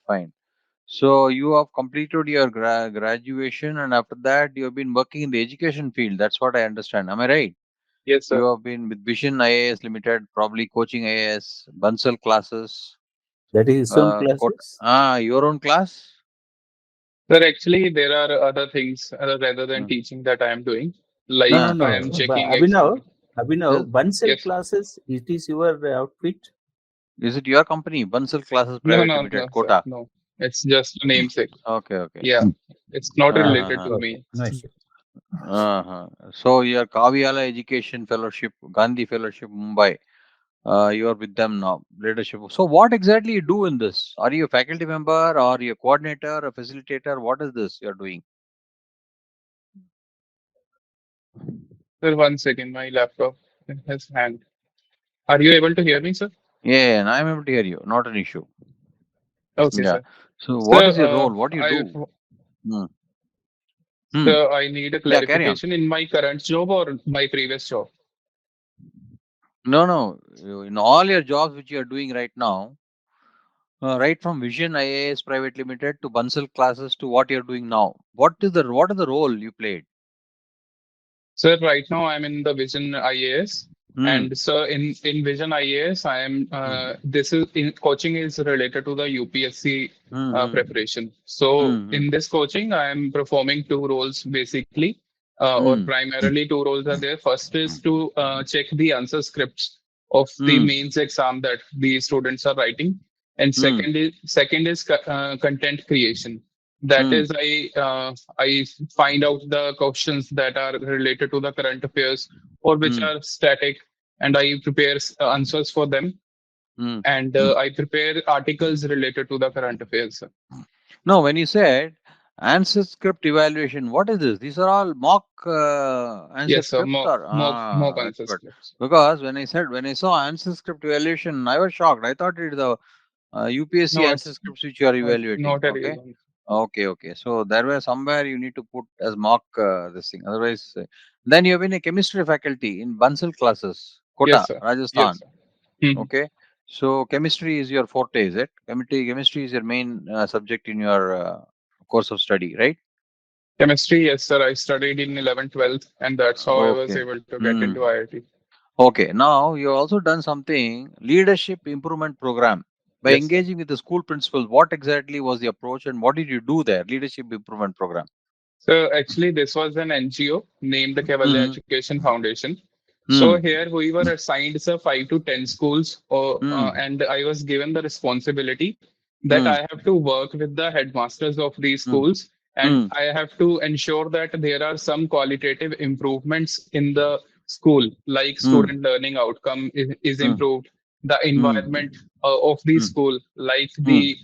Fine. So you have completed your graduation, and after that you have been working in the education field. That's what I understand. Am I right? Yes, You sir. have been with Vision IAS Limited, probably coaching IAS, Bansal classes. That is some classes. Your own class? Sir, actually, there are other things rather than Uh, teaching that I am doing. No, Like no, I no. am But checking Abhinav, exam. is, Bansal Yes. classes, it is your outfit. is it your company, Bansal Classes No, Private no, no, Limited, sir. Kota? No. It's just a namesake. Okay, okay. Yeah. It's not related Uh-huh. to Okay, me. no issue. Uh-huh. So your Kaviala Education Fellowship, Gandhi Fellowship, Mumbai. You are with them now, leadership. So what exactly you do in this? Are you a faculty member or you a coordinator, a facilitator? What is this you're doing? Sir, one second. My laptop has hanged. Are you able to hear me, sir? Yeah, and I'm able to hear you. Not an issue. Okay, Yeah. sir. So So, what is your role? What do you I do? Hmm. Hmm. so I need a Yeah, carry on. clarification in my current job or my previous job. No, no. In all your jobs which you are doing right now, right from Vision IAS Private Limited to Bansal classes to what you're doing now, what is the role you played? Sir, right now I'm in the Vision IAS, Hmm. and so in Vision IAS, I am Hmm. this is in coaching is related to the UPSC Hmm. preparation. So Hmm. in this coaching, I am performing two roles basically, or Hmm. primarily two roles are there. First is to check the answer scripts of the Hmm. mains exam that the students are writing, and Hmm. second is content creation. That Hmm. is, I find out the questions that are related to the current affairs or which Hmm. are static, and I prepare answers for them. Hmm. And Hmm. I prepare articles related to the current affairs. No, when you said answer script evaluation, what is this? These are all mock answer Yes, sir. scripts, or Mock that's answer good. scripts. Because when I saw answer script evaluation, I was shocked. I thought it is the UPSC No, answer it's scripts which you are evaluating. not a Okay, reason. okay. So there were somewhere you need to put as mock this thing. Otherwise, then you have been a chemistry faculty in Bansal classes, Yes, Kota, sir. Yes, Rajasthan. sir. Mhm. Okay. So chemistry is your forte, is it? Chemistry is your main subject in your course of study, right? Chemistry, yes, sir. I studied in 11th, 12th, and that's how I was Okay. able to get into Hmm. IIT. Okay. Now you also done something leadership improvement program by Yes, sir. engaging with the school principals. What exactly was the approach and what did you do there? Leadership improvement program. So actually, this was an NGO named the Cavalier Hmm. Education Foundation. So Hmm. here we were assigned sir, 5 to 10 schools, Hmm. and I was given the responsibility that Hmm. I have to work with the headmasters of these Hmm. schools, and Hmm. I have to ensure that there are some qualitative improvements in the school, like Hmm. student learning outcome is Hmm. improved, the Hmm. environment of the Hmm. school, like Hmm. the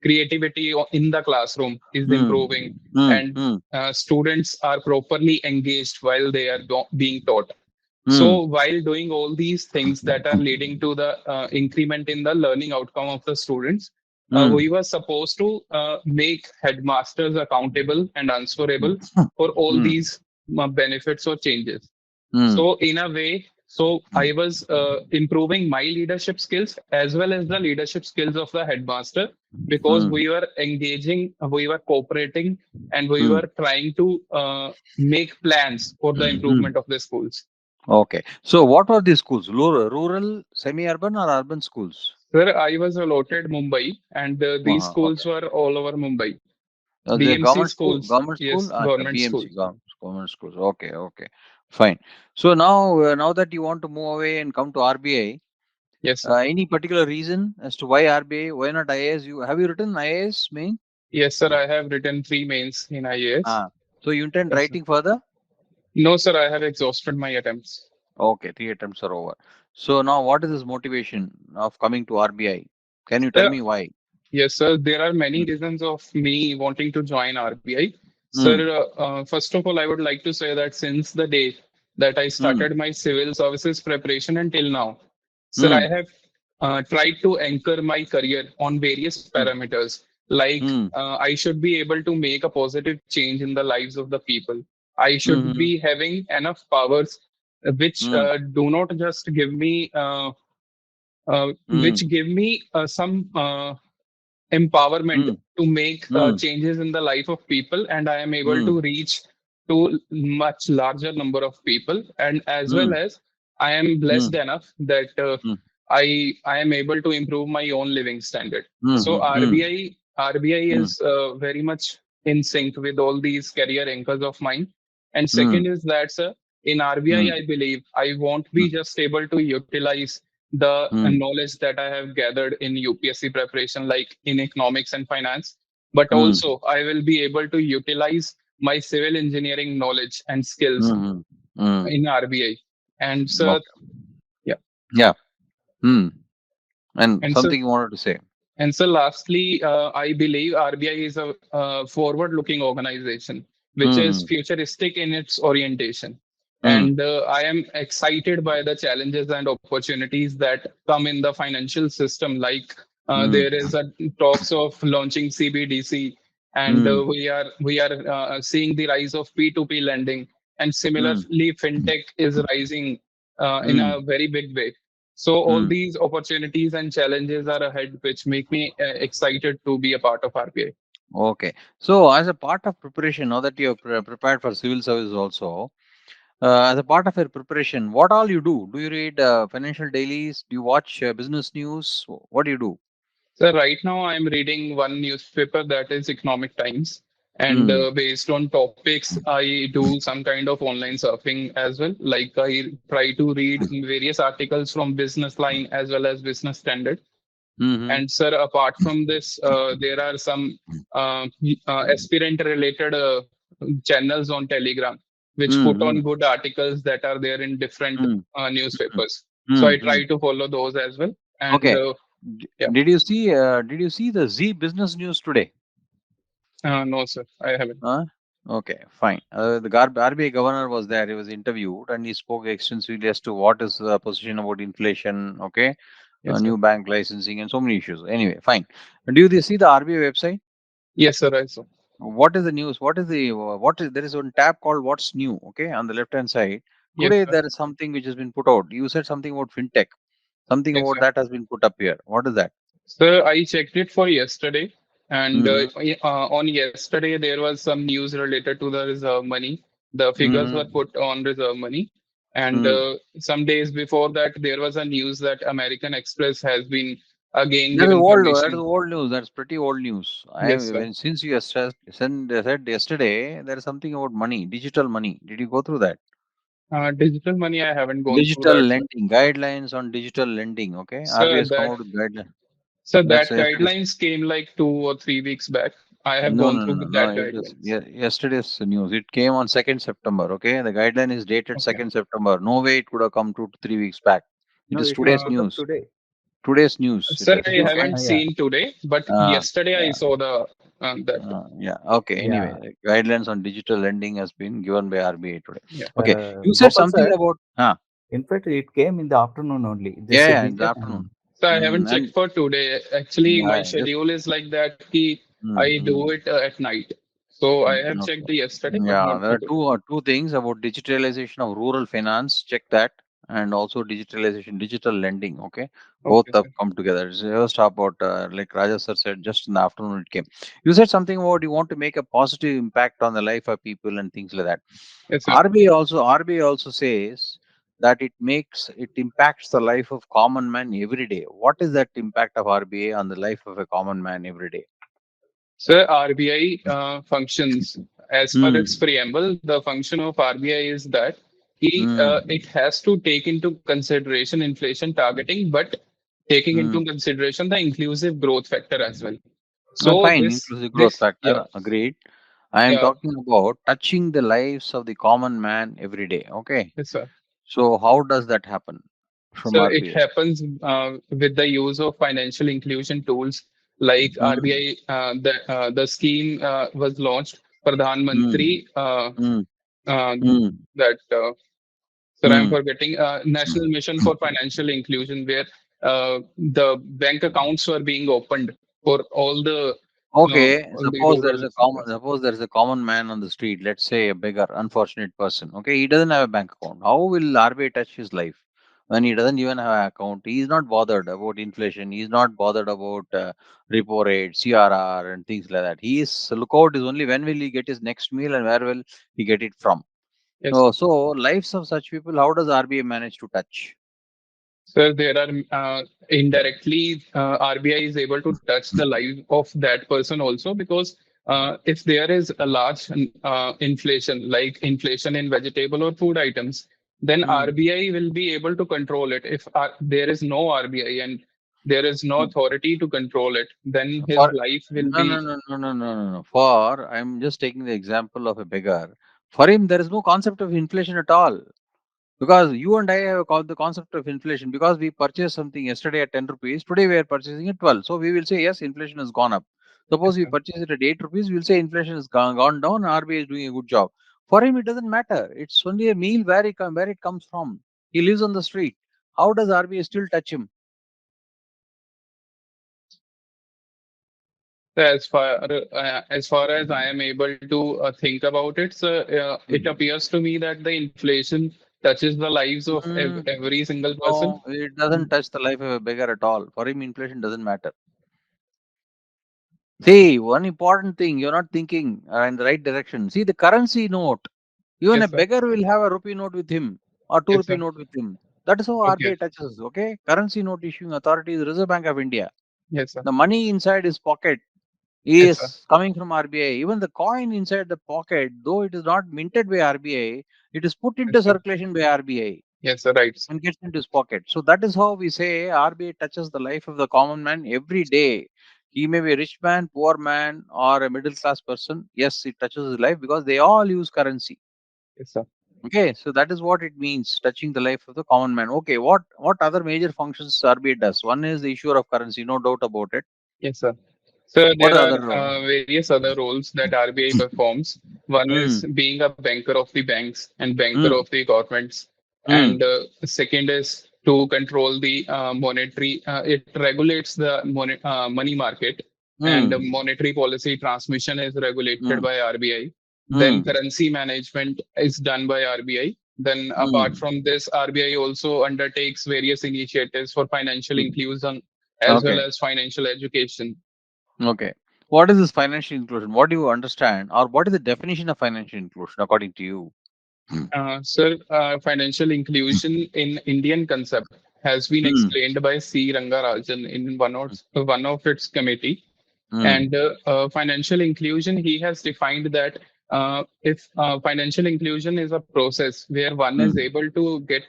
creativity in the classroom is Hmm. improving, Hmm. and Hmm. students are properly engaged while they are being taught. Hmm. So while doing all these things that are leading to the increment in the learning outcome of the students, Hmm. we were supposed to make headmasters accountable and answerable Hmm. for all Hmm. these benefits or changes. Hmm. So in a way, so I was improving my leadership skills as well as the leadership skills of the headmaster, because Hmm. we were engaging, we were cooperating, and we Hmm. were trying to make plans for the Hmm. improvement of the schools. Okay. So what are these schools? Rural, semi-urban or urban schools? Sir, I was allotted Mumbai, and these Okay. schools were all over Mumbai. The BMC government school, schools, yes, Acha, government BMC, schools. government schools. Okay, okay. Fine. So now that you want to move away and come to RBI, Yes, sir. any particular reason as to why RBI? Why not IAS? Have you written IAS main? Yes, sir. I have written three mains in IAS. Ah. So you intend Yes, sir. writing further? No, sir. I have exhausted my attempts. Okay, three attempts are over. So now what is this motivation of coming to RBI? Can you tell Yeah, me why? yes, sir. There are many Hmm. reasons of me wanting to join RBI. Sir, Hmm. first of all, I would like to say that since the day that I Hmm. started my civil services preparation until now, sir, Hmm. I have tried to anchor my career on various Hmm. parameters. Like, Hmm. I should be able to make a positive change in the lives of the people. I should Hmm. be having enough powers which Hmm. do not just give me, Hmm. some. empowerment mm, to make mm, changes in the life of people, and I am able mm, to reach to much larger number of people, and as well mm, as I am blessed mm, enough that mm, I am able to improve my own living standard. So mm, mm, RBI mm, is very much in sync with all these career anchors of mine. And second mm, is that, sir, in RBI, mm, I believe I won't mm, be just able to utilize the mm, knowledge that I have gathered in UPSC preparation, like in economics and finance, but mm, also I will be able to utilize my civil engineering knowledge and skills mm, mm. in RBI. And so, Okay. yeah, Yeah. Mm. And and so something you wanted to say. lastly, I believe RBI is a forward-looking organization which is Mm, futuristic in its orientation. mm, And I am excited by the challenges and opportunities that come in the financial system. Like mm, there is a talks of launching CBDC, and mm, we are seeing the rise of P2P lending, and mm, similarly, fintech is rising in mm, a very big way. So all mm. these opportunities and challenges are ahead, which make me excited to be a part of RBI. Okay. So, as a part of preparation, now that you have prepared for civil service also, as a part of your preparation, what all you do? Do you read financial dailies? Do you watch business news? What do you do? So right now I'm reading one newspaper that is Economic Times, and Mm, based on topics, I do some kind of online surfing as well. Like I try to read various articles from Business Line as well as Business Standard. mm-hmm, And sir, apart from this, there are some aspirant related channels on Telegram which put mm, on good articles that are there in different mm, mm, newspapers. So I mm, mm. try to follow those as well. And Okay. yeah, Did you see the Z Business News today? no, sir, I haven't. Huh? Okay, fine. RBI governor was there. He was interviewed and he spoke extensively as to what is the position about inflation. Okay, Yes, sir. new bank licensing and so many issues. Anyway, fine. Do you see the RBI website? Yes, sir, I saw. What is the news? What is the what is there is one tab called What's New? Okay, on the left hand side. Yes, Today sir. there is something which has been put out. You said something about fintech. Something Yes, about sir. that has been put up here. What is that? So I checked it for yesterday, and Mm-hmm. on yesterday there was some news related to the reserve money. The figures were Mm-hmm. put on reserve money, and Mm. some days before that there was a news that American Express has been again That is given old. That is permission. old news. That's pretty old news. Yes, sir. Since you have said yesterday, there is something about money, digital money. Did you go through that? Digital money, I haven't gone through Digital that, sir. lending guidelines on digital lending. Okay, RBI So has come that out with guidelines. so That's that yesterday's. guidelines came like 2 or 3 weeks back. I have No, gone no, no, through no, no. that It is guidelines. yesterday's news. It came on 2nd September. Okay, the guideline is dated Okay. 2nd September. No way it could have come 2 to 3 weeks back. It No, is it has today's Uh, become news. today. Today's news. It Sir, is. I It is, Okay. haven't yeah, seen today, but Uh, yesterday I yeah. saw the that. Yeah. Okay. Anyway, yeah. guidelines on digital lending has been given by RBI today. Yeah. Okay. You said Gopal something sir, about. in fact, it came in the afternoon only. The Yeah, yeah, SEBI in the just, afternoon. So I haven't checked And for today. Actually, my just. schedule is like that. Ki I do Mm. it at night. So I have Okay. checked yesterday, but Yeah, not there for are today. two things about digitalization of rural finance. Check that, and also digitalization, digital lending. Okay, both Okay, have sir. come together. It's just about like Raja sir said, just in the afternoon it came. You said something about you want to make a positive impact on the life of people and things like that. Yes, sir. RBI also says that it impacts the life of common man every day. What is that impact of RBI on the life of a common man every day? So RBI functions as per its Hmm. preamble. The function of RBI is that Hmm. it has to take into consideration inflation targeting, but taking Hmm. into consideration the inclusive growth factor as well. No, So fine, inclusive growth this yeah, factor, agreed. I am yeah. talking about touching the lives of the common man every day. Okay. Yes, sir. So, how does that happen from So it RBI? happens with the use of financial inclusion tools like Mm, RBI. The scheme was launched, Pradhan mm, Mantri. mm, Uh, mm, that Sir, I'm mm. forgetting National Mission for Financial Inclusion, where the bank accounts were being opened for Okay, all the rural centers. suppose there is a common man on the street, let's say a beggar, unfortunate person. Okay, he doesn't have a bank account. How will RBI touch his life? when he doesn't even have an account. He is not bothered about inflation. He is not bothered about repo rate, CRR, and things like that. He is lookout is only when will he get his next meal and where will he get it from. Yes, Oh, so lives of such people, how does RBI manage to touch? so there are indirectly RBI is able to touch the life of that person also, because if there is a large inflation, like inflation in vegetable or food items, then Hmm. RBI will be able to control it. If there is no RBI and there is no Hmm. authority to control it, then his For life will no, no, be. no, no, no, no, no, no. For I'm just taking the example of a beggar. For him, there is no concept of inflation at all. Because you and I have called the concept of inflation because we purchased something yesterday at 10 rupees, today we are purchasing at 12. So we will say, yes, inflation has gone up. Suppose Yes, we sir. purchase it at 8 rupees, we will say inflation has gone down, RBI is doing a good job. For him, it doesn't matter. It's only a meal where it comes from. He lives on the street. How does RBI still touch him? So as far as I am able to think about it, so it Hmm. appears to me that the inflation touches the lives of Mm, every single person. no, it doesn't touch the life of a beggar at all. For him, inflation doesn't matter. See, one important thing, you're not thinking in the right direction. See, the currency note. Even a Yes, sir. beggar will have a rupee note with him or two Yes, rupee sir. note with him. That is how Okay. RBI touches. Okay, currency note issuing authority is Reserve Bank of India. Yes, sir. The money inside his pocket Yes, sir. is coming from RBI. Even the coin inside the pocket, though it is not minted by RBI, it is put into Yes, sir. circulation by RBI Yes, sir. Right. and gets into his pocket. So that is how we say RBI touches the life of the common man every day. He may be a rich man, poor man, or a middle class person. Yes, it touches his life because they all use currency. Yes, sir. Okay, so that is what it means, touching the life of the common man. Okay, what other major functions RBI does? One is the issuer of currency, no doubt about it. Yes, sir. So What there are are other role? various other roles that RBI performs. One is Mm, being a banker of the banks and banker mm, of the governments, mm, and second is to control the monetary. It regulates the money market, and mm, monetary policy transmission is regulated mm, by RBI. Then mm, currency management is done by RBI. Then apart mm, from this, RBI also undertakes various initiatives for financial mm. inclusion as well Okay, as financial education. okay. What is this financial inclusion? What do you understand, or what is the definition of financial inclusion according to you? Mm, Sir, financial inclusion in Indian concept has been mm, explained by C. Rangarajan in one of its committee. mm, And financial inclusion, he has defined that if financial inclusion is a process where one is mm, able to get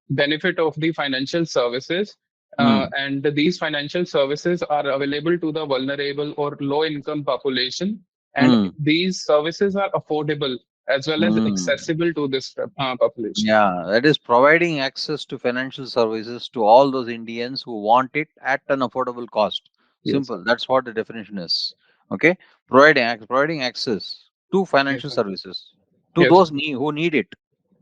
benefit of the financial services, mm, and these financial services are available to the vulnerable or low income population, and mm, these services are affordable as well as mm. accessible to this population. Yeah, that is providing access to financial services to all those Indians who want it at an affordable cost. Yes, sir. Simple. That's what the definition is. Okay, providing access to Yes, financial sir. services to Yes, sir. those who need it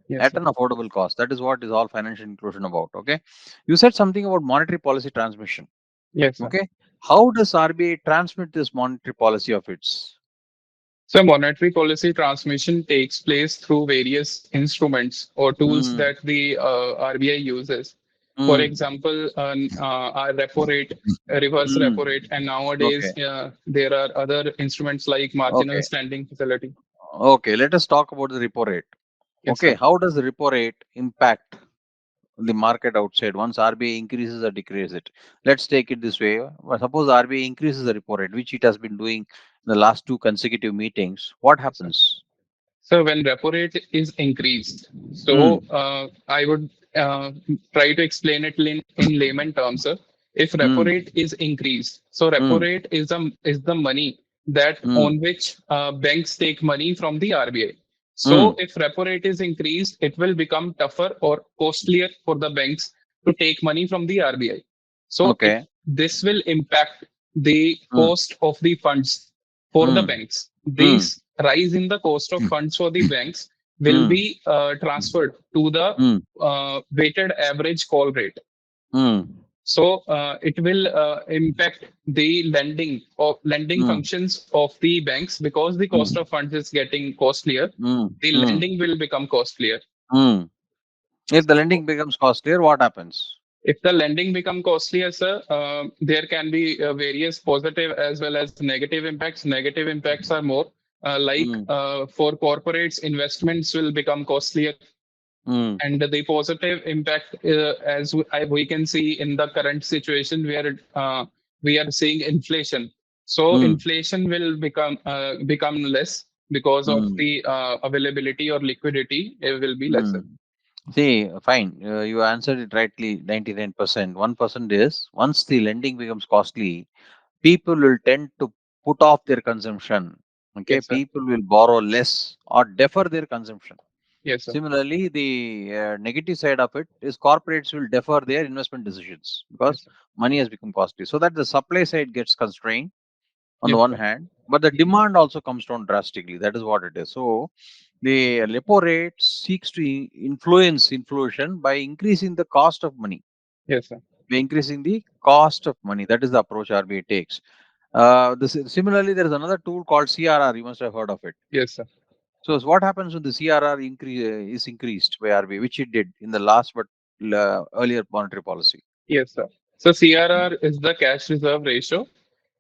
Yes, at sir. an affordable cost. That is what is all financial inclusion about. Okay, you said something about monetary policy transmission. Yes, sir. Okay, how does RBI transmit this monetary policy of its? So, monetary policy transmission takes place through various instruments or tools Mm, that the RBI uses. For mm, example, our repo rate, reverse mm. repo rate, and Okay, nowadays there are other instruments like marginal okay, standing facility. okay. Let us talk about the repo rate. Yes, Okay, sir. how does the repo rate impact the market outside once RBI increases or decreases it? Let's take it this way. Well, suppose RBI increases the repo rate, which it has been doing in the last two consecutive meetings. What Yes, sir. happens? So when repo rate is increased, so Mm, I would try to explain it in layman terms. Sir. If repo mm, rate is increased, so repo mm, rate is the money that mm, on which banks take money from the RBI. So mm. if repo rate is increased, it will become tougher or costlier for the banks to take money from the RBI. So Okay. this will impact the Mm, cost of the funds for the mm, banks. mm, These rise in the cost of funds for the banks will mm, be transferred to the mm, weighted average call rate. mm, So it will impact the lending mm, functions of the banks, because the cost mm, of funds is getting costlier. mm, The mm, lending will become costlier. mm. If the lending becomes costlier, what happens? If the lending become costlier, sir, there can be various positive as well as negative impacts. Negative impacts are more Mm, for corporates, investments will become costlier, mm, and the positive impact, we can see in the current situation where we are seeing inflation. So mm, inflation will become less because of mm, the availability or liquidity. It will be lesser. mm. See, fine. You answered it rightly, 99%. 1% is once the lending becomes costly, people will tend to put off their consumption. Okay, Yes, sir. people will borrow less or defer their consumption. Yes, sir. Similarly, the negative side of it is corporates will defer their investment decisions because Yes, sir. money has become costly. So that the supply side gets constrained on the Yes, one sir. hand, but the Mhm. demand also comes down drastically. That is what it is. So the repo rate seeks to influence inflation by increasing the cost of money. Yes, sir. By increasing the cost of money. That is the approach RBI takes. Similarly, there is another tool called CRR. You must have heard of it. Yes, sir. So what happens when the CRR is increased by RBI, which it did in the last but earlier monetary policy? Yes, sir. So CRR is the cash reserve ratio.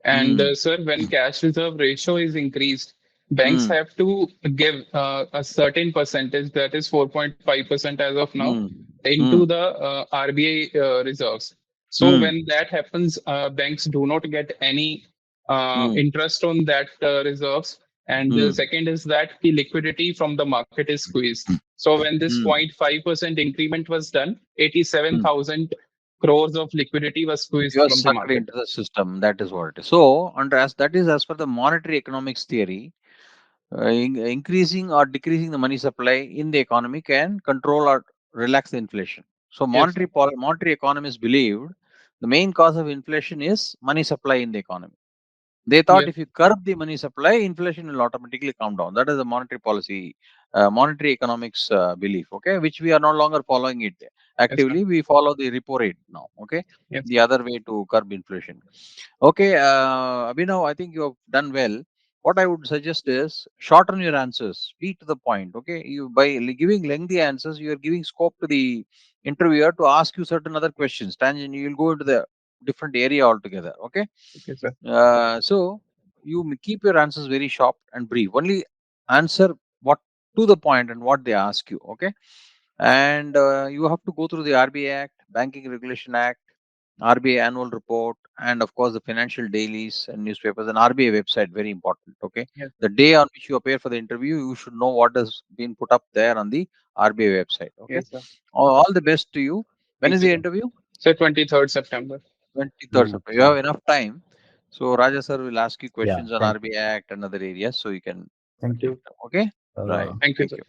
And Mm, sir, when cash reserve ratio is increased, banks mm, have to give a certain percentage, that is 4.5% as of now, mm, into mm, the RBI reserves. So mm, when that happens, banks do not get any mm, interest on that reserves. And the mm, second is that the liquidity from the market is squeezed. So when this mm, 0.5% increment was done, mm. 87,000 crores of liquidity was You squeezed are from the sucked market. into the system. That is what it is. So, under as that is as per the monetary economics theory, increasing or decreasing the money supply in the economy can control or relax the inflation. So, Yes, sir. monetary economists believed the main cause of inflation is money supply in the economy. They thought Yes, if you curb the money supply, inflation will automatically come down. That is the monetary policy, monetary economics belief. Okay, which we are no longer following it yes, sir. actively. We follow the repo rate now. Okay, Yes, the other way to curb inflation. Okay, Abhinav, I think you have done well. What I would suggest is shorten your answers, be to the point. Okay, you by giving lengthy answers, you are giving scope to the interviewer to ask you certain other questions. Tangent, you will go into the different area altogether. Okay, okay, sir. so you keep your answers very sharp and brief. Only answer what to the point and what they ask you. Okay, and you have to go through the RBI Act, Banking Regulation Act, RBI annual report, and of course the financial dailies and newspapers and RBI website. Very important. Okay, Yes, the day on which you appear for the interview, you should know what has been put up there on the RBI website. Okay, yes, sir. all the best to you. When Thank is you, the sir. interview? So 23rd September. 23rd Mm, September. You have enough time. So Raja sir will ask you yeah. questions on RBI Act and other areas, so you can Thank attempt you. them. Okay, right. Uh, Thank you, Thank sir. you.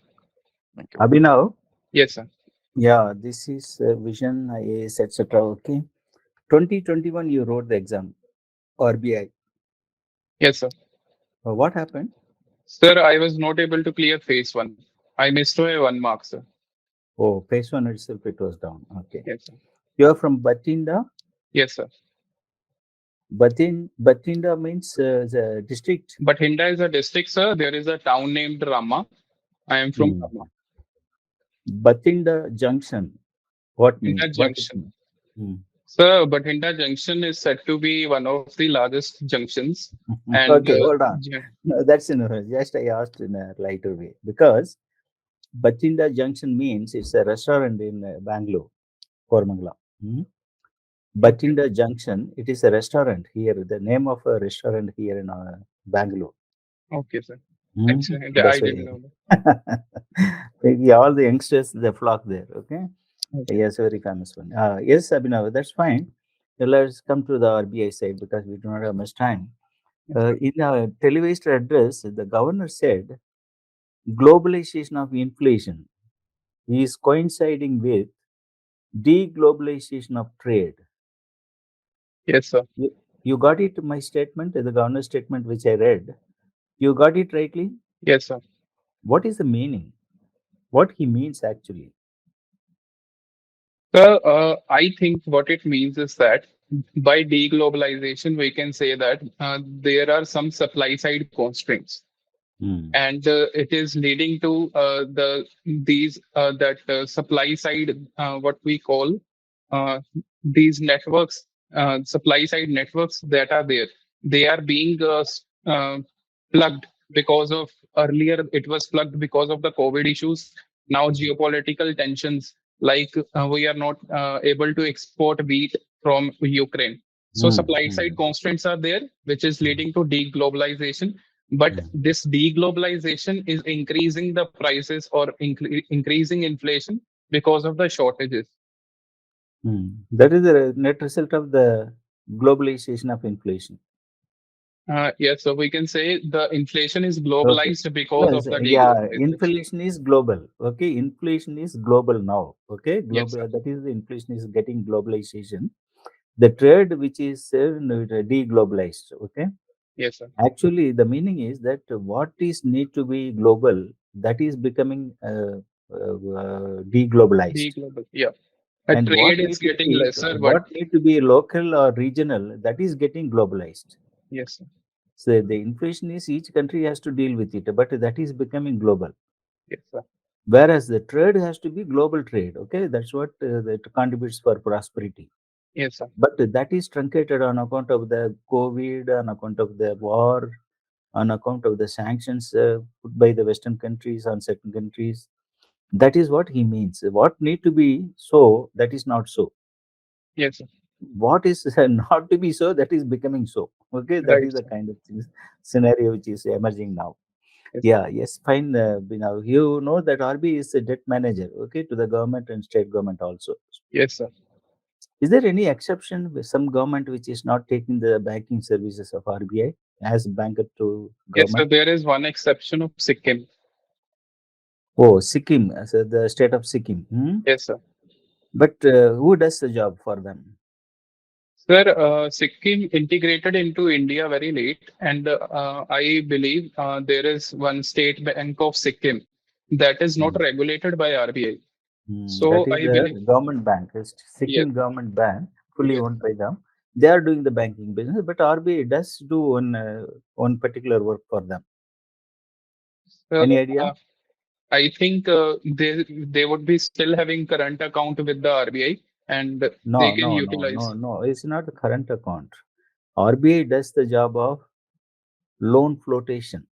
Thank you. Abhinav, Yes, sir. yeah, this is Vision, IAS, etc. Okay. 2021, you wrote the exam, RBI. Yes, sir. What happened? Sir, I was not able to clear phase one. I missed by 1 mark, sir. Oh, phase one itself, it was down. Okay. Yes, sir. You are from Batinda. Yes, sir. Batinda means the district. But Hinda is a district, sir. There is a town named Rama. I am from Hmm. Rama. Batinda Junction. What mean? Hinda What it Junction. mean? Hmm. Sir, but Hinda Junction is said to be one of the largest junctions. And Okay, hold on. yeah, No, that's just I asked in a lighter way because Batinda Junction means it's a restaurant in Bangalore, Koramangala. Hmm? okay, Batinda Junction, it is a restaurant here. The name of a restaurant here in Bangalore. okay, sir. Hmm? Actually, I That's didn't why. know that. Maybe all the youngsters they flock there. Okay. Okay. Yes, very famous one. Yes, Abhinav, that's fine. Now let's come to the RBI side because we do not have much time. Yes, sir. In a televised address, the governor said globalization of inflation is coinciding with deglobalization of trade. Yes, sir. You got it, my statement, the governor's statement which I read. You got it rightly? Yes, sir. What is the meaning? What he means actually? So, I think what it means is that by deglobalization, we can say that there are some supply side constraints. Mm. and it is leading to these that supply side, what we call uh, these networks, supply side networks that are there. They are being plugged because of, earlier it was plugged because of the COVID issues. Now geopolitical tensions, like we are not able to export wheat from Ukraine. So Mm. supply Mm. side constraints are there, which is leading to deglobalization. But Mm. this deglobalization is increasing the prices or increasing inflation because of the shortages. Mm. That is the net result of the globalization of inflation. Yes, so we can say the inflation is Okay. globalized because Yes, of the yeah, deglobalization. inflation is global. Okay, inflation is global now. Okay, Yes, sir. global, that is the inflation is getting globalization. The trade which is deglobalized. Okay, Yes, sir. actually, the meaning is that what is need to be global, that is becoming deglobalized, Deglobal. Yeah. A and trade is getting lesser, but what need to be local or regional, that is getting globalized. yes, sir. So the inflation is each country has to deal with it, but that is becoming global. Yes, sir. Whereas the trade has to be global trade. Okay, that's what that contributes for prosperity. Yes, sir. But that is truncated on account of the COVID, on account of the war, on account of the sanctions put by the Western countries on certain countries. That is what he means. What need to be so, that is not so. Yes, sir. What is not to be so, that is becoming so. Okay, that Right, is the sir. kind of things, scenario which is emerging now. Yes, sir. Yeah, yes, fine. Now you know that RBI is a debt manager, okay, to the government and state government also. Yes, sir. Is there any exception with some government which is not taking the banking services of RBI as banker to Yes, sir. government? There is one exception of Sikkim. Oh, Sikkim, so the state of Sikkim. Hmm? Yes, sir. But who does the job for them? Sir, Sikkim integrated into India very late, and I believe there is one state bank of Sikkim that is not Hmm. regulated by RBI. That So is I the believe, government bank, it's yes, Sikkim government bank, fully yes, owned by them. They are doing the banking business, but RBI does do one particular work for them. sir. Any idea? I think they would be still having current account with the RBI, and they No, can no, no, utilize. no, no. It's not the current account. RBI does the job of loan flotation.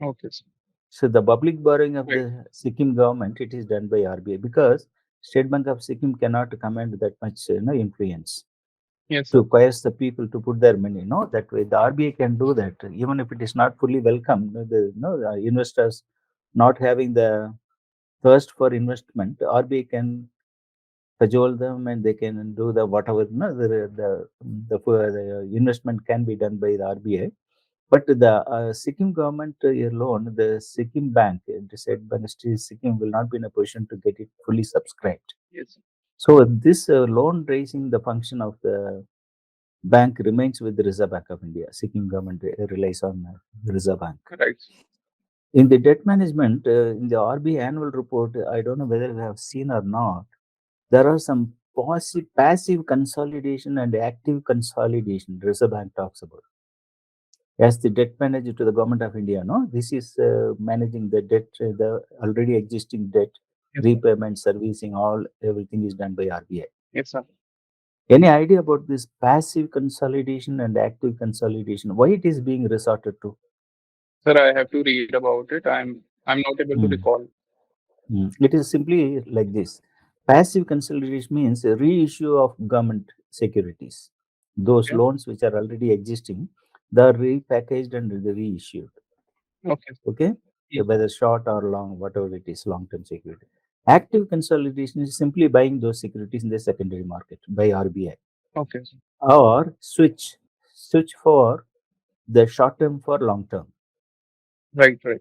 Okay, sir. So the public borrowing of Right. the Sikkim government, it is done by RBI because State Bank of Sikkim cannot command that much influence Yes, sir. to coerce the people to put their money. No, that way the RBI can do that, even if it is not fully welcome. Investors not having the thirst for investment, RBI can cajole them and they can do the whatever. No, the investment can be done by the RBI. But the Sikkim government loan, the Sikkim bank, the said by the state Sikkim will not be in a position to get it fully subscribed. Yes, So this loan raising the function of the bank remains with the Reserve Bank of India. Sikkim government relies on the Reserve Bank. right. In the debt management, in the RBI annual report, I don't know whether you have seen or not, there are some passive consolidation and active consolidation Reserve Bank talks about. As the debt manager to the government of India, no, this is managing the debt, the already existing debt, Yes, sir. repayment, servicing, all everything is done by RBI. Yes, sir. Any idea about this passive consolidation and active consolidation? Why it is being resorted to? Sir, I have to read about it. I'm not able to Hmm. recall. It is simply like this. Passive consolidation means a reissue of government securities. Those Okay. loans which are already existing, they are repackaged and reissued. Okay. Okay, Hmm. whether short or long, whatever it is, long-term security. Active consolidation is simply buying those securities in the secondary market by RBI Okay, sir. or switch for the short term for long term. Right, right.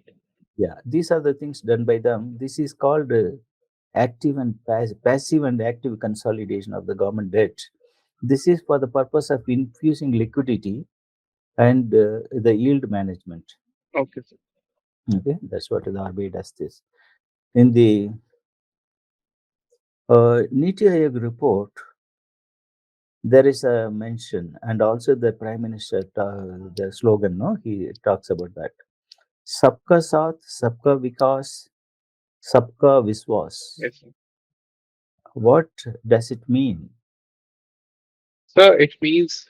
Yeah, these are the things done by them. This is called active and passive and active consolidation of the government debt. This is for the purpose of infusing liquidity and the yield management. Okay, sir. Okay, that's what the RBI does this. In the Niti Aayog report, there is a mention, and also the Prime Minister, the slogan, no, he talks about that. Sabka Saath, Sabka Vikas, Sabka Viswas. Yes, sir. What does it mean? So it means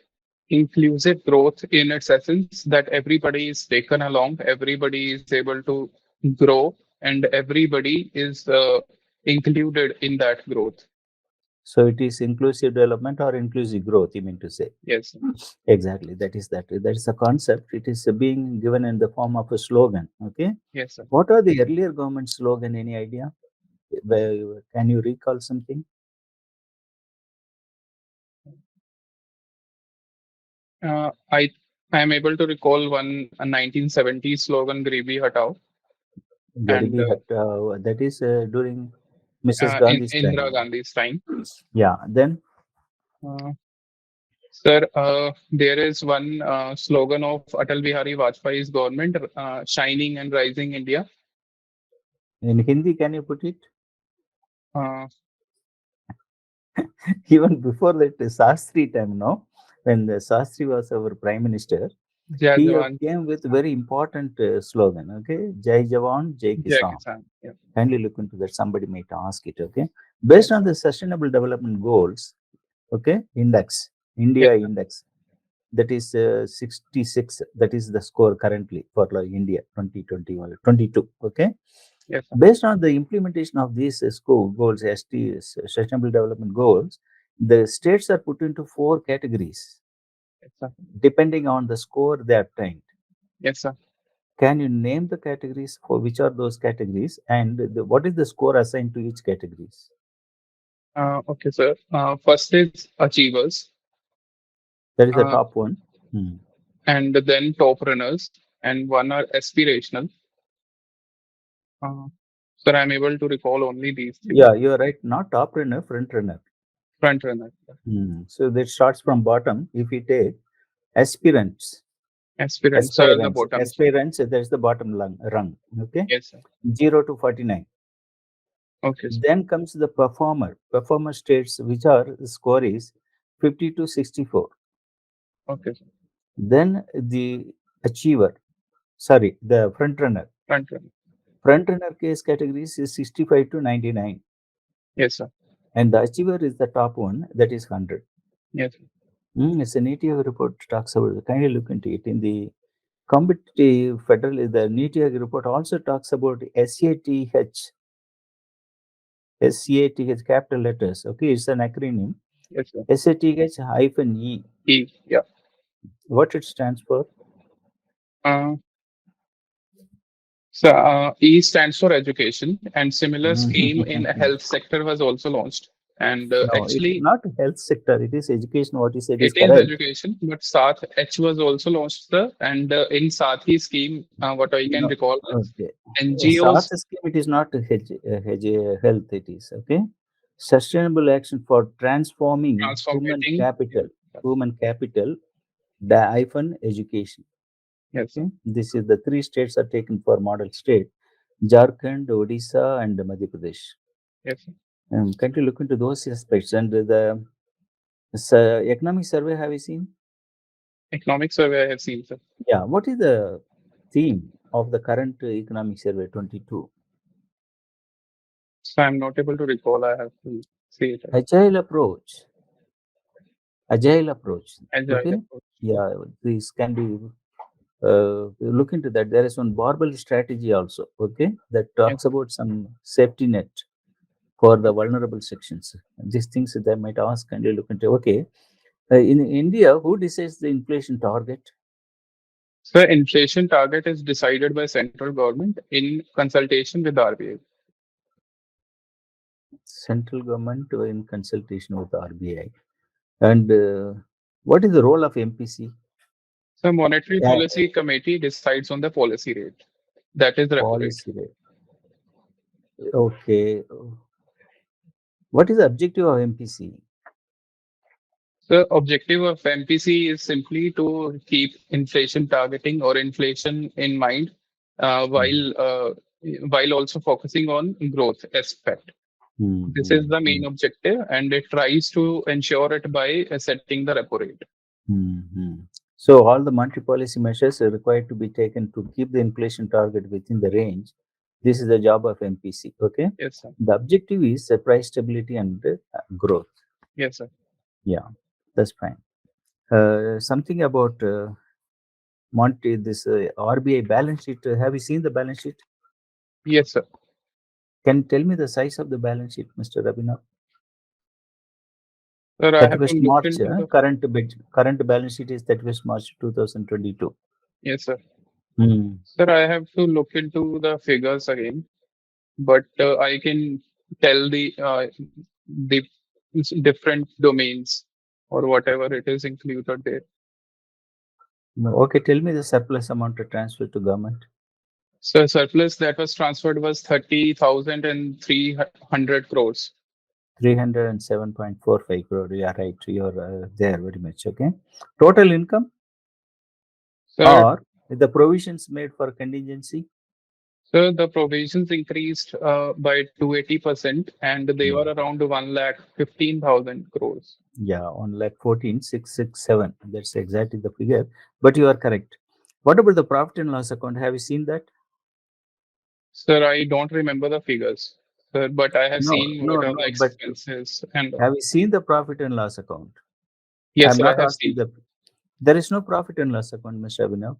inclusive growth in its essence, that everybody is taken along, everybody is able to grow, and everybody is included in that growth. So it is inclusive development or inclusive growth, you mean to say? Yes, Exactly. That is that. That is a concept. It is being given in the form of a slogan. Okay. yes, sir. What are the earlier government slogan? Any idea? Can you recall something? I am able to recall one a 1970s slogan, "Gribi Hatao," and Garibi Hatta, that is during Mrs. in Gandhi's Indira time. Gandhi's time. Yeah. Then Uh, Sir, there is one slogan of Atal Bihari Vajpayee's government, "Shining and Rising India." in Hindi, can you put it? Uh, Even before that, Sastri time, no? When the Sastri was our prime minister, Jai he Jawan, came with very important slogan. Okay. Jai Jawan, Jai Jai Kisan. Kisan. Yeah. Kindly look into that. Somebody might ask it. Okay. Based Yes, on sir. the Sustainable Development Goals, okay, index, Yes, India sir. index, that is 66. That is the score currently for India 2021, 22. Okay. Yes, sir. Based on the implementation of these score goals, Sustainable Development Goals, the states are put into 4 categories Yes, sir. depending on the score they obtained. Yes, sir. Can you name the categories? For which are those categories, and what is the score assigned to each categories? Okay, sir. First is achievers, That is the uh, top one. Hmm. and then top runners, and one are aspirational. Uh, Sir, I'm able to recall only these three. Yeah, you are right. Not top runner, front runner. Front runner, Hmm. So that starts from bottom. If we take aspirants, aspirants are the bottom. aspirants, that's the bottom rung. Okay, Yes, sir. 0 to 49. Okay, sir. Then comes the performer. Performer states which are score is 50 to 64. Okay, sir. Then the achiever, sorry, the front runner. Front runner. Front runner case categories is 65 to 99. Yes, sir. And the achiever is the top one, that is 100. Yes, sir. It's a NITI Aayog report talks about it. Kindly look into it. In the competitive federal, the NITI Aayog report also talks about SATH capital letters. Okay, it's an acronym. Yes, sir. SATH hyphen E. E. Yeah. What it stands for? Uh, So E stands for education, and similar scheme in health sector was also launched. And No, it is actually, not health sector. It is education. What you said it is is correct. education, but Saath H was also launched, sir. And in Saathi scheme, what I can No, recall is okay. SARS NGOs scheme, it is not health. It is okay. Sustainable action for transforming human transforming. capital. Human capital. Hyphen education. Yes, sir. Okay. This is the 3 states are taken for model state: Jharkhand, Odisha, and Madhya Pradesh. Yes, sir. Can you look into those aspects? And the economic survey, have you seen? Economic survey I have seen, sir. Yeah. What is the theme of the current economic survey 22? So I'm not able to recall. I have to see it. Agile approach. Agile approach. Agile Okay. approach. Yeah. This can be look into that. There is one barbell strategy also. Okay. That Yes, talks about some safety net for the vulnerable sections. These things they might ask and you look into. Okay. In India, who decides the inflation target? so inflation target is decided by central government in consultation with RBI. Central government in consultation with RBI. And what is the role of MPC? So monetary Uh, policy committee decides on the policy rate. That is the repo rate. Policy rate. Okay. What is the objective of MPC? The objective of MPC is simply to keep inflation targeting or inflation in mind, while also focusing on growth aspect. This is the main Mm-hmm. objective, and it tries to ensure it by setting the repo rate. Mm-hmm. So all the monetary policy measures are required to be taken to keep the inflation target within the range. This is the job of MPC. Okay. Yes, sir. The objective is price stability and growth. Yes, sir. Yeah, that's fine. Something about Monty, this RBI balance sheet. Have you seen the balance sheet? Yes, sir. Can you tell me the size of the balance sheet, Mr. Abhinav? Sir, I have to 31st look March, into the. current balance sheet is 31st March 2022. Yes, sir. Hmm. Sir, I have to look into the figures again, but I can tell the different domains or whatever it is included there. Okay, tell me the surplus amount to transfer to government. So surplus that was transferred was 30,300 crores. 307.45 crore. Yeah, right. You're there very much. Okay. Total income Sir, or the provisions made for contingency? so the provisions increased by 280%, and they Yeah. were around 1,15,000 crores. Yeah, on like 14,667. That's exactly the figure. But you are correct. What about the profit and loss account? Have you seen that? Sir, I don't remember the figures, sir, but I have No, seen no, what are the no. But expenses and have you seen the profit and loss account? yes, I'm sir, I not have asking seen. the. There is no profit and loss account, Mr. Abhinav.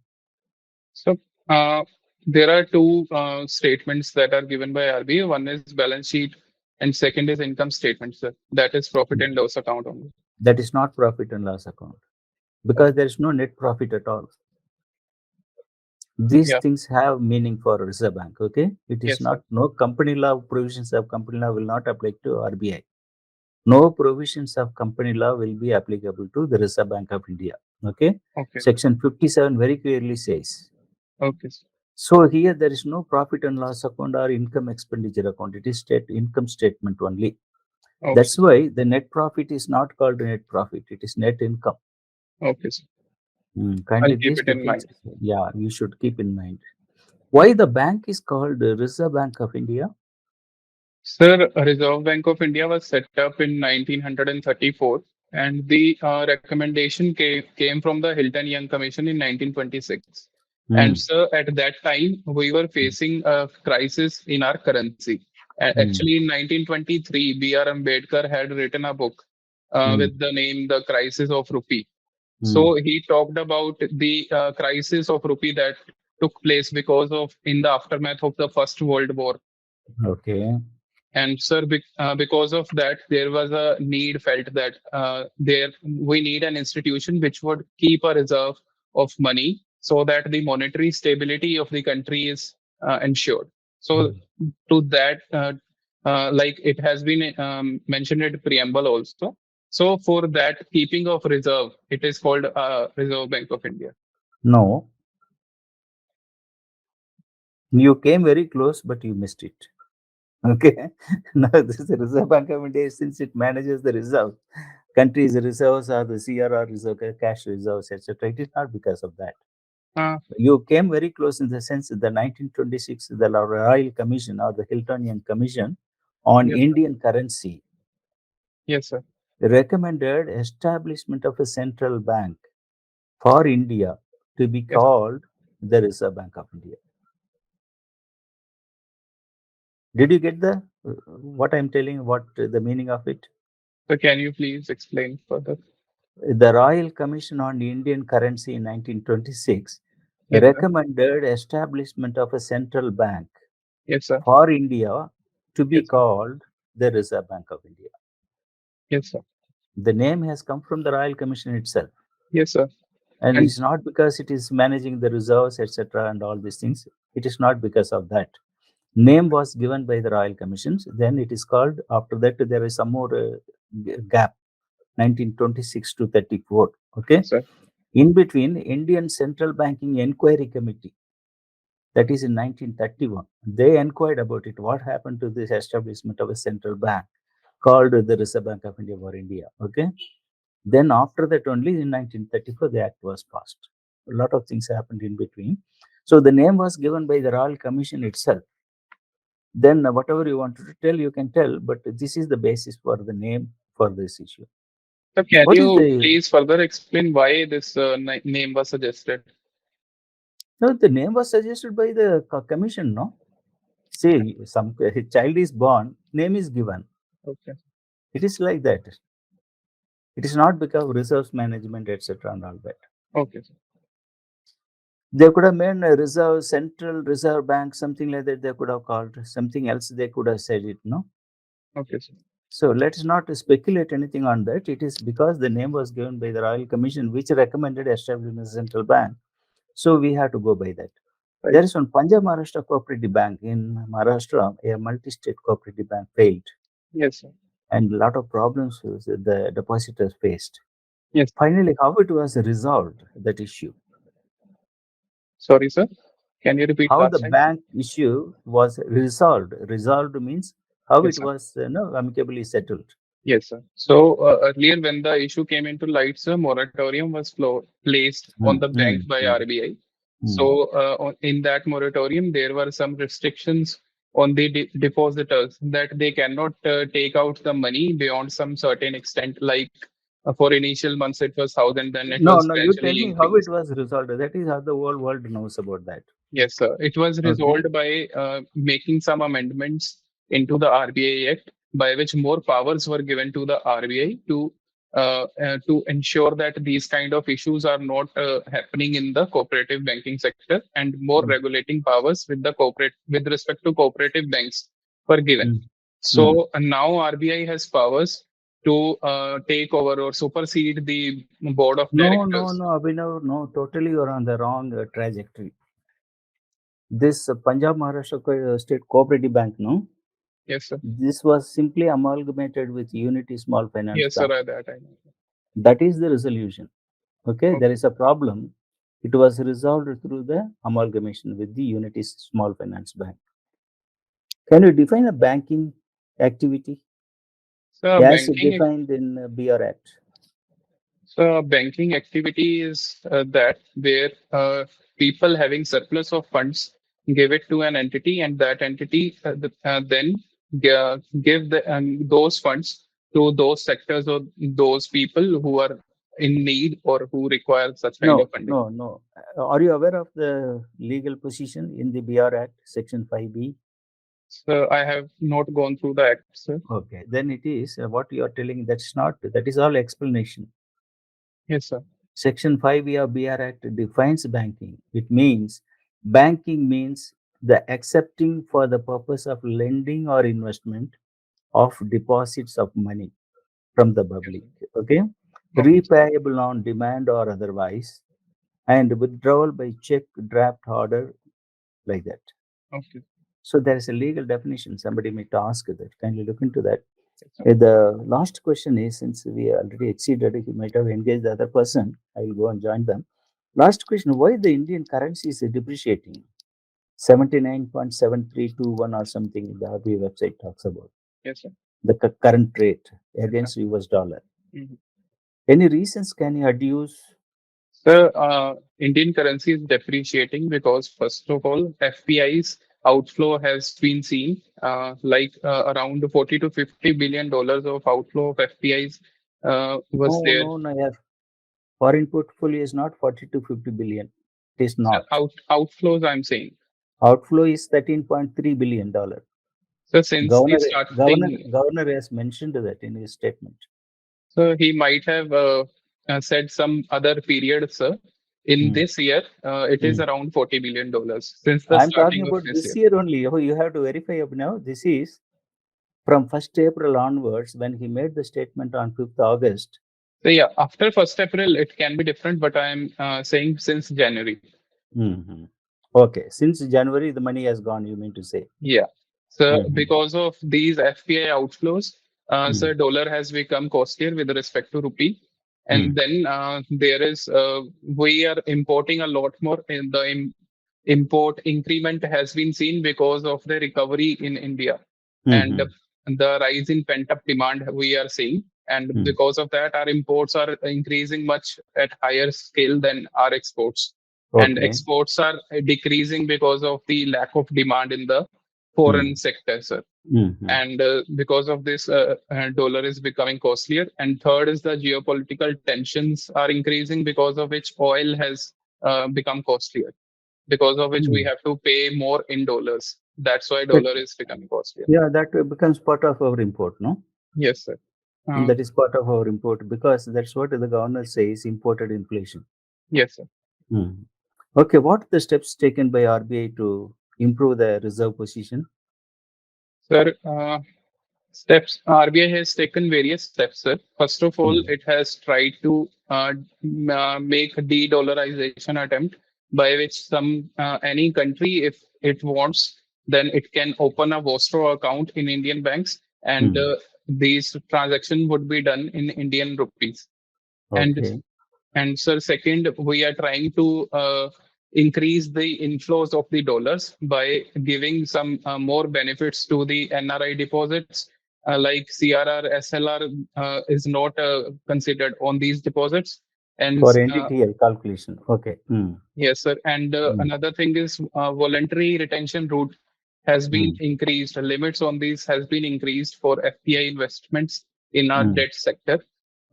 So uh, there are two statements that are given by RBI. One is balance sheet, and second is income statement, sir. That is profit and loss account only. That is not profit and loss account because there is no net profit at all. These Yeah. things have meaning for Reserve Bank. Okay, it is Yes, sir. not, no company law provisions of company law will not apply to RBI. No provisions of company law will be applicable to the Reserve Bank of India. Okay, Okay. Section 57 very clearly says. Okay. So here there is no profit and loss account or income expenditure account. It is state income statement only. Okay. That's why the net profit is not called net profit. It is net income. Okay, sir. I'll Kindly keep these it two in things, mind. yeah, you should keep in mind. Why the bank is called the Reserve Bank of India? Sir, Reserve Bank of India was set up in 1934, and the recommendation came from the Hilton Young Commission in 1926. And Hmm. sir, at that time, we were facing a crisis in our currency. Hmm. Actually, in 1923, B.R. Ambedkar had written a book Hmm. with the name The Crisis of Rupee. Hmm. So he talked about the crisis of rupee that took place because of in the aftermath of the First World War. Okay. And sir, because of that, there was a need felt that there we need an institution which would keep a reserve of money so that the monetary stability of the country is ensured. So to that, like it has been mentioned in preamble also. So for that keeping of reserve, it is called Reserve Bank of India. No, you came very close, but you missed it. Okay. Now, this is the Reserve Bank of India, since it manages the reserve, country's reserves or the CRR reserve, cash reserves, etc. It is not because of that. Uh, You came very close in the sense that the 1926, the Royal Commission or the Hiltonian Commission on yes, sir. Indian currency Yes, sir. recommended establishment of a central bank for India to be Yes. called the Reserve Bank of India. Did you get the what I'm telling? What the meaning of it? So can you please explain further? The Royal Commission on Indian Currency in 1926 Yes, sir. recommended establishment of a central bank Yes, sir. for India to be Yes, sir. called the Reserve Bank of India. Yes, sir. The name has come from the Royal Commission itself, Yes, sir. and And it's not because it is managing the reserves, etc., and all these things. It is not because of that. Name was given by the Royal Commissions. Then it is called. After that, there is some more gap, 1926 to 34. Okay. yes, sir. In between, Indian Central Banking Enquiry Committee, that is in 1931, they inquired about it. What happened to this establishment of a central bank called the Reserve Bank of India for India? Okay. Then after that, only in 1934, the act was passed. A lot of things happened in between. So the name was given by the Royal Commission itself. Then whatever you wanted to tell, you can tell, but this is the basis for the name for this issue. So can What is you the please further explain why this name was suggested? no? The name was suggested by the commission. No, say some child is born, name is given. Okay. It is like that. It is not because of reserves management, etc. and all that. Okay, sir. They could have made a reserve, central reserve bank, something like that. They could have called something else. They could have said it. No. Okay, sir. So let's not speculate anything on that. It is because the name was given by the Royal Commission, which recommended establishing a central bank. So we have to go by that. Right. There is one Punjab Maharashtra Cooperative Bank in Maharashtra, a multi-state cooperative bank failed, Yes, sir. and a lot of problems the depositors faced. Yes. Finally, how it was resolved, that issue? Sorry, sir. Can you repeat How the last time? bank issue was resolved. Resolved means how Yes, it sir. was amicably settled. Yes, sir. So earlier, when the issue came into light, sir, moratorium was placed on Mm, the bank mm, by mm, RBI. mm. So in that moratorium, there were some restrictions on the depositors that they cannot take out the money beyond some certain extent. Like for initial months, it was 1,000, then it No, was no, you tell gradually me how it increased. was resolved. That is how the whole world knows about that. Yes, sir. It was Okay. resolved by making some amendments into the RBI Act, by which more powers were given to the RBI to ensure that these kind of issues are not happening in the cooperative banking sector, and more Mm, regulating powers with respect to cooperative banks were given. mm, mm. So now RBI has powers to take over or supersede the board of No, no, directors. no, Abhinav, no, totally you're on the wrong trajectory. This Punjab Maharashtra State Cooperative Bank, no, Yes, sir. this was simply amalgamated with Unity Small Finance Yes, sir. Bank. That I know. That is the resolution. Okay, there Okay. is a problem. It was resolved through the amalgamation with the Unity Small Finance Bank. Can you define a banking activity So as banking, defined in BR Act? so banking activity is that where people having surplus of funds give it to an entity, and that entity then give those funds to those sectors or those people who are in need or who require such kind of No, funding. no, no. Are you aware of the legal position in the BR Act, Section 5B? So I have not gone through the act, sir. Okay, then it is what you are telling. That's not. That is all explanation. Yes, sir. Section 5B of BR Act defines banking. It means banking means the accepting for the purpose of lending or investment of deposits of money from the Yes, public. sir. Okay, Okay, sir. repayable on demand or otherwise, and withdrawal by check, draft order, like that. Okay. So there is a legal definition. Somebody might ask that. Kindly look into that. Yes, sir. The last question is, since we already exceeded, he might have engaged the other person. I will go and join them. Last question: why the Indian currency is depreciating? 79.7321 or something. The RBI website talks about Yes, sir. the current rate against US dollar. Mhm. Any reasons can you adduce? The Indian currency is depreciating because, first of all, FPI's outflow has been seen, like around 40 to 50 billion dollars of outflow of FPI's was No, there. no, no. Yeah. Foreign portfolio is not 40 to 50 billion. It is So not. outflows, I'm saying. Outflow is $13.3 billion. So since the Governor, governor, starting, governor has mentioned that in his statement. so he might have said some other period, sir. In Hmm. this year, it is Hmm. around $40 billion since the I'm talking starting of about this this year. year only. Oh, you have to verify up now. This is from 1st April onwards when he made the statement on 5th August. So yeah, after 1st April, it can be different, but I'm saying since January. Mhm. Okay. Since January, the money has gone, you mean to say. Yeah. So Mhm. because of these FPI outflows, so Mm. dollar has become costlier with respect to rupee. And Mm. then we are importing a lot more. In the import increment has been seen because of the recovery in India and Mhm. the rise in pent up demand we are seeing. And Mm. because of that, our imports are increasing much at higher scale than our exports. And Okay. exports are decreasing because of the lack of demand in the foreign sector, sir. Mhm. And because of this, dollar is becoming costlier. And third is the geopolitical tensions are increasing, because of which oil has become costlier, because of which we Mm. have to pay more in dollars. That's why But dollar is becoming costlier. yeah, that becomes part of our import, no? Yes, sir. That is part of our import because that's what the governor says, imported inflation. Yes, sir. Mm. Okay, what are the steps taken by RBI to improve the reserve position? Sir, steps RBI has taken various steps, sir. First of all, Mm. it has tried to make a de-dollarization attempt, by which any country, if it wants, then it can open a Vostro account in Indian banks, and Mm. these transactions would be done in Indian rupees. And Okay. And sir, second, we are trying to increase the inflows of the dollars by giving some more benefits to the NRI deposits, like CRR, SLR is not considered on these deposits. And For NDTL calculation. Okay. Mm. yes, sir. And Mm. another thing is voluntary retention route has been Mm. increased. Limits on these has been increased for FPI investments in our Mm. debt sector.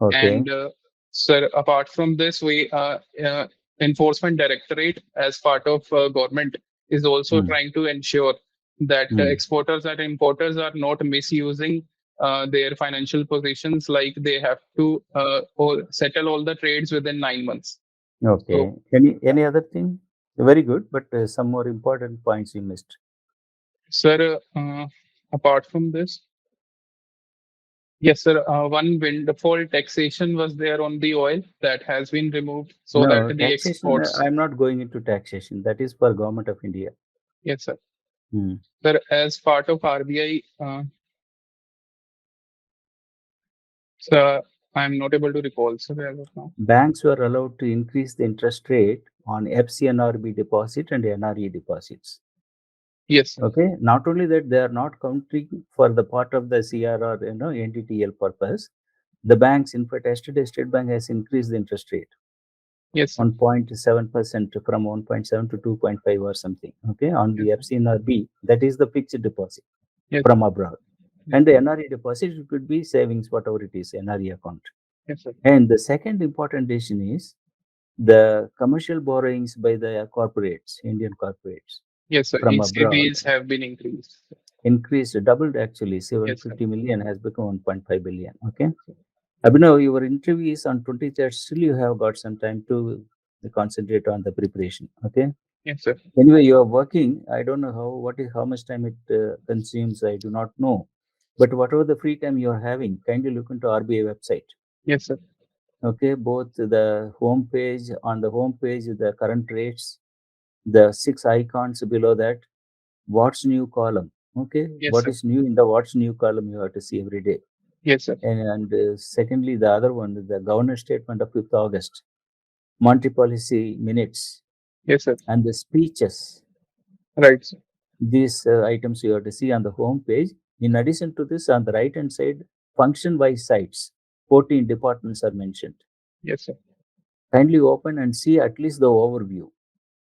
Okay. And sir, apart from this, we enforcement directorate, as part of government, is also Mm. trying to ensure that Mm. exporters and importers are not misusing their financial positions. Like they have to settle all the trades within 9 months. Okay. So, Any other thing? Very good, but some more important points you missed. sir, apart from this, yes, sir. One windfall taxation was there on the oil that has been removed, so that No, the taxation. exports. I'm not going into taxation. That is for government of India. Yes, sir. Mm. Sir, as part of RBI, so I'm not able to recall, sir, as of now. Banks were allowed to increase the interest rate on FCNRB deposit and NRE deposits. Yes, sir. Okay. Not only that, they are not counting for the part of the CRR, NDTL purpose. The banks, in fact, yesterday State Bank has increased the interest rate Yes, sir. on 0.7% from 1.7 to 2.5 or something. Okay. On Yes, the sir. FCNRB, that is the fixed deposit Yes, from sir. abroad. And the NRE deposit, it could be savings, whatever it is, NRE account. Yes, sir. And the second important decision is the commercial borrowings by the corporates, Indian corporates Yes, sir. from ECA abroad bills have been increased. increased, doubled actually. Yes, sir. 750 million has become 1.5 billion. Okay. Abhinav, your interview is on 23rd. Still, you have got some time to concentrate on the preparation. Okay. Yes, sir. Anyway, you are working. I don't know how much time it consumes. I do not know. But whatever the free time you are having, kindly look into RBI website. Yes, sir. Okay, both the home page, on the home page, the current rates, the 6 icons below that, what's new column. Okay, Yes, what sir. is new in the what's new column you have to see every day. Yes, sir. And secondly, the other one, the governor statement of 5th August, monetary policy minutes, Yes, sir. and the speeches. Right, sir. These items you have to see on the home page. In addition to this, on the right hand side, function wise sites, 14 departments are mentioned. Yes, sir. Kindly open and see at least the overview.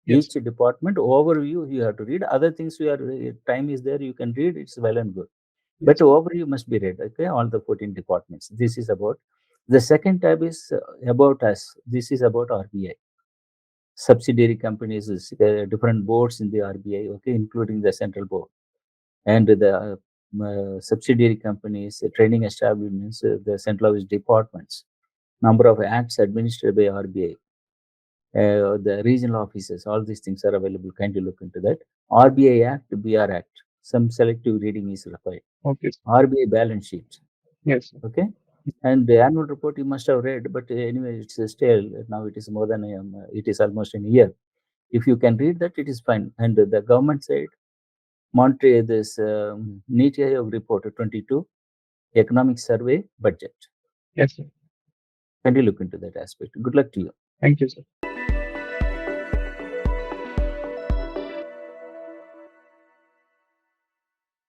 Yes, Each department overview you have to read. Other things time is there, you can read, it's well and good. But yes, overview must be read. Okay, all the 14 departments. This is about. The second tab is about us. This is about RBI. Subsidiary companies, different boards in the RBI, okay, including the central board. And the subsidiary companies, training establishments, the centralized departments, number of acts administered by RBI, the regional offices, all these things are available. Kindly look into that. RBI Act, BR Act, some selective reading is required. okay. RBI balance sheet, Yes, sir. okay. And the annual report you must have read, but anyway, it's still now it is more than it is almost in a year. If you can read that, it is fine. And the government side, monetary this NITI Aayog report 22, economic survey budget. Yes, sir. Can you look into that aspect? Good luck to you. Thank you, sir.